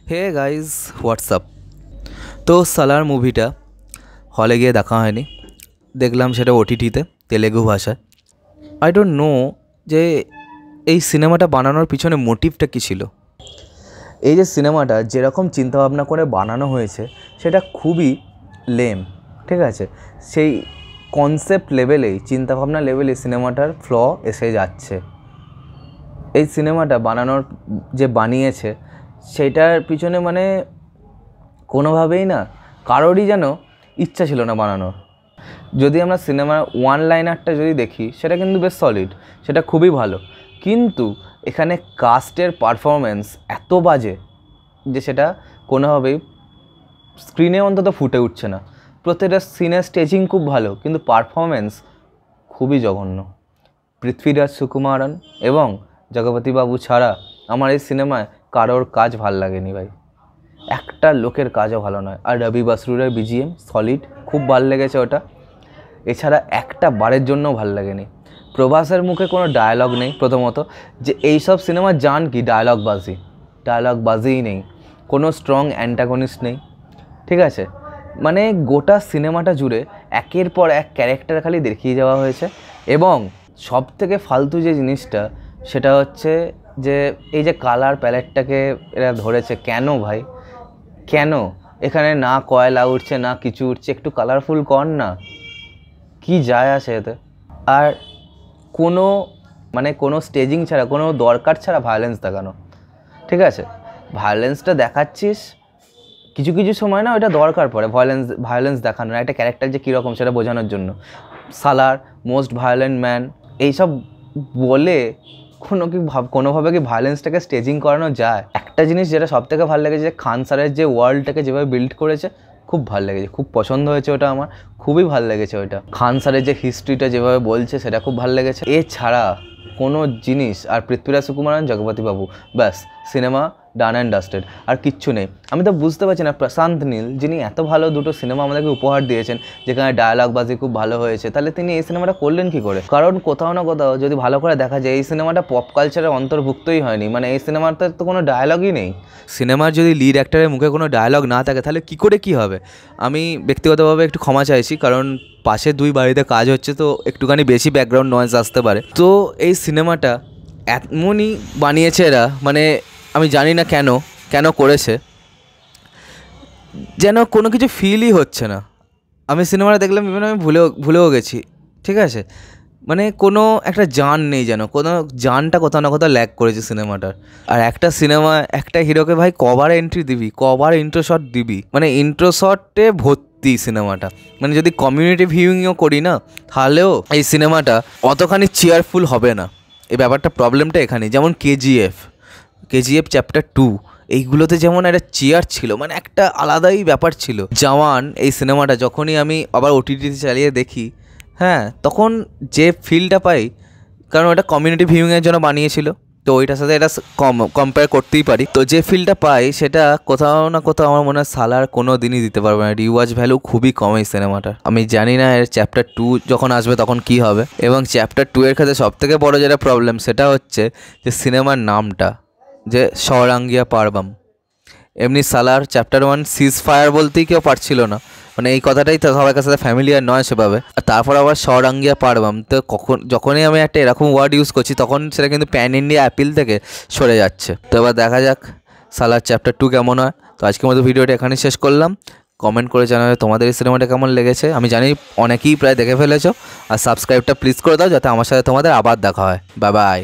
Hey guys WhatsApp. তো সালার মুভিটা হলে গিয়ে দেখা হয়নি, দেখলাম সেটা ওটিটিতে তেলেগু ভাষায়। আই ডোন্ট নো যে এই সিনেমাটা বানানোর পিছনে মোটিভটা কী ছিল। এই যে সিনেমাটা যেরকম চিন্তাভাবনা করে বানানো হয়েছে সেটা খুবই লেম, ঠিক আছে। সেই কনসেপ্ট লেভেলেই, চিন্তাভাবনা লেভেলেই সিনেমাটার ফ্ল এসে যাচ্ছে। এই সিনেমাটা বানানোর যে বানিয়েছে সেটার পিছনে মানে কোনোভাবেই না কারোরই যেন ইচ্ছা ছিল না বানানোর। যদি আমরা সিনেমার ওয়ান লাইনারটা যদি দেখি সেটা কিন্তু বেশ সলিড, সেটা খুবই ভালো, কিন্তু এখানে কাস্টের পারফরমেন্স এত বাজে যে সেটা কোনোভাবেই স্ক্রিনে অন্তত ফুটে উঠছে না। প্রত্যেকটা সিনের স্টেজিং খুব ভালো, কিন্তু পারফরমেন্স খুবই জঘন্য। পৃথ্বীরাজ সুকুমারন এবং জগপতি বাবু ছাড়া আমার এই সিনেমায় কারোর কাজ ভাল লাগেনি ভাই, একটা লোকের কাজও ভালো নয়। আর রবি বাসরুরের বিজিএম সলিড, খুব ভাল লেগেছে ওটা, এছাড়া একটা বারের জন্যও ভাল লাগেনি। প্রভাসের মুখে কোনো ডায়ালগ নেই। প্রথমত যে এইসব সিনেমা জান কি ডায়ালগবাজিই নেই, কোনো স্ট্রং অ্যান্টাগনিস্ট নেই, ঠিক আছে। মানে গোটা সিনেমাটা জুড়ে একের পর এক ক্যারেক্টার খালি দেখিয়ে যাওয়া হয়েছে। এবং সব থেকে ফালতু যে জিনিসটা সেটা হচ্ছে যে এই যে কালার প্যালেটটাকে এরা ধরেছে, কেন ভাই, কেন? এখানে না কয়লা উঠছে না কিছু উঠছে, একটু কালারফুল কর না, কি যায় আসে এতে? আর কোনো স্টেজিং ছাড়া, কোনো দরকার ছাড়া ভায়োলেন্স দেখানো, ঠিক আছে। ভায়োলেন্সটা দেখাচ্ছিস কিছু কিছু সময় না, ওটা দরকার পড়ে ভায়োলেন্স দেখানোর, একটা ক্যারেক্টার যে কীরকম সেটা বোঝানোর জন্য। সালার মোস্ট ভায়োলেন্ট ম্যান এইসব বলে কোনোভাবে কি ভায়োলেন্সটাকে স্টেজিং করানো যায়? একটা জিনিস যেটা সব থেকে ভালো লেগেছে, যে খান স্যারের যে ওয়ার্ল্ডটাকে যেভাবে বিল্ড করেছে খুব ভালো লেগেছে, খুব পছন্দ হয়েছে ওটা, আমার খুবই ভালো লেগেছে ওইটা। খান স্যারের যে হিস্ট্রিটা যেভাবে বলছে সেটা খুব ভালো লেগেছে। এছাড়া কোনো জিনিস, আর পৃথ্বীরাজ সুকুমারন, জগপতি বাবু, ব্যাস সিনেমা ডান অ্যান্ড ডাস্টেড, আর কিচ্ছু নেই। আমি তো বুঝতে পারছি না, প্রশান্ত নীল যিনি এত ভালো দুটো সিনেমা আমাদেরকে উপহার দিয়েছেন, যেখানে ডায়ালগবাজি খুব ভালো হয়েছে, তাহলে তিনি এই সিনেমাটা করলেন কি করে? কারণ কোথাও না কোথাও যদি ভালো করে দেখা যায় এই সিনেমাটা পপ কালচারের অন্তর্ভুক্তই হয়নি। মানে এই সিনেমাতে তো কোনো ডায়ালগই নেই। সিনেমার যদি লিড অ্যাক্টরের মুখে কোনো ডায়ালগ না থাকে তাহলে কী করে কী হবে? আমি ব্যক্তিগতভাবে একটু ক্ষমা চাইছি, কারণ পাশে দুই বাড়িতে কাজ হচ্ছে, তো একটুখানি বেশি ব্যাকগ্রাউন্ড নয়েজ আসতে পারে। তো এই সিনেমাটা এমনই বানিয়েছে এরা, মানে আমি জানি না কেন করেছে, যেন কোনো কিছু ফিলই হচ্ছে না। আমি সিনেমাটা দেখলাম, ইভেন আমি ভুলেও গেছি, ঠিক আছে। মানে কোনো একটা জান নেই, যেন কোনো জানটা কোথাও না কোথাও ল্যাগ করেছে সিনেমাটার। আর একটা সিনেমা, একটা হিরোকে ভাই কবার এন্ট্রি দিবি, কবার ইন্ট্রো শট দিবি, মানে ইন্ট্রো শটে ভর্তি সিনেমাটা। মানে যদি কমিউনিটি ভিউইংও করি না, তাহলেও এই সিনেমাটা অতখানি চেয়ারফুল হবে না। এই ব্যাপারটা, প্রবলেমটা এখানে। যেমন কেজিএফ চ্যাপ্টার 2, এইগুলোতে যেমন একটা চেয়ার ছিল, মানে একটা আলাদাই ব্যাপার ছিল। জওয়ান এই সিনেমাটা যখনই আমি আবার ওটিটিতে চালিয়ে দেখি, হ্যাঁ, তখন যে ফিলটা পাই, কারণ ওটা কমিউনিটি ভিউইংয়ের জন্য বানিয়েছিল, তো ওইটার সাথে এটা কম্পেয়ার করতেই পারি। তো যে ফিলটা পাই সেটা কোথাও না কোথাও আমার মনে হয় সালার কোনো দিনই দিতে পারবে না। রিওয়াচ ভ্যালু খুবই কম এই সিনেমাটার। আমি জানি না এর চ্যাপ্টার 2 যখন আসবে তখন কি হবে। এবং চ্যাপ্টার 2 এর ক্ষেত্রে সবথেকে বড় যেটা প্রবলেম সেটা হচ্ছে যে সিনেমার নামটা, যে সৌরাঙ্গিয়া পারবাম। এমনি সালার চ্যাপ্টার 1 সিজ ফায়ার বলতেই কেউ পারছিল না, মানে এই কথাটাই তো সবার কাছে ফ্যামিলিয়ার নয় সেভাবে। আর তারপর আবার সৌরাঙ্গিয়া পারবাম, তো যখনই আমি একটা এরকম ওয়ার্ড ইউজ করছি তখন সেটা কিন্তু প্যান ইন্ডিয়া অ্যাপিল থেকে সরে যাচ্ছে। তো এবার দেখা যাক সালার চ্যাপ্টার 2 কেমন হয়। তো আজকের মতো ভিডিওটা এখানেই শেষ করলাম। কমেন্ট করে জানাবে তোমাদের এই সিনেমাটা কেমন লেগেছে। আমি জানি অনেকেই প্রায় দেখে ফেলেছো। আর সাবস্ক্রাইবটা প্লিজ করে দাও, যাতে আমার সাথে তোমাদের আবার দেখা হয়। Bye bye.